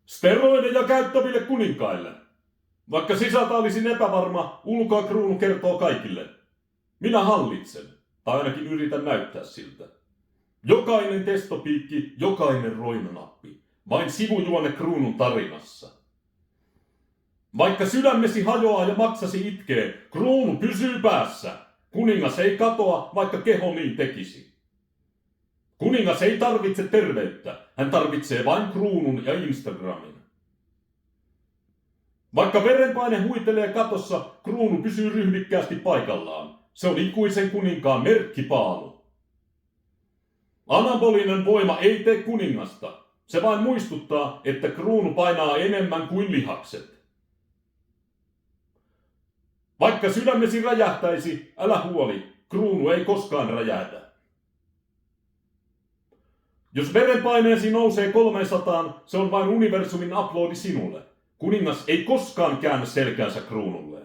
Steroideja käyttäville kuninkaille. Vaikka sisältä olisin epävarma, ulkoa kruunu kertoo kaikille. Minä hallitsen, tai ainakin yritän näyttää siltä. Jokainen testopiikki, jokainen roinanappi. Vain sivujuone kruunun tarinassa. Vaikka sydämesi hajoaa ja maksasi itkee, kruunu pysyy päässä. Kuningas ei katoa, vaikka keho niin tekisi. Kuningas ei tarvitse terveyttä, hän tarvitsee vain kruunun ja Instagramin. Vaikka verenpaine huitelee katossa, kruunu pysyy ryhdikkäästi paikallaan. Se on ikuisen kuninkaan merkkipaalu. Anabolinen voima ei tee kuningasta. Se vain muistuttaa, että kruunu painaa enemmän kuin lihakset. Vaikka sydämesi räjähtäisi, älä huoli, kruunu ei koskaan räjähdä. Jos verenpaineesi nousee 300, se on vain universumin uploadi sinulle. Kuningas ei koskaan käännä selkäänsä kruunulle.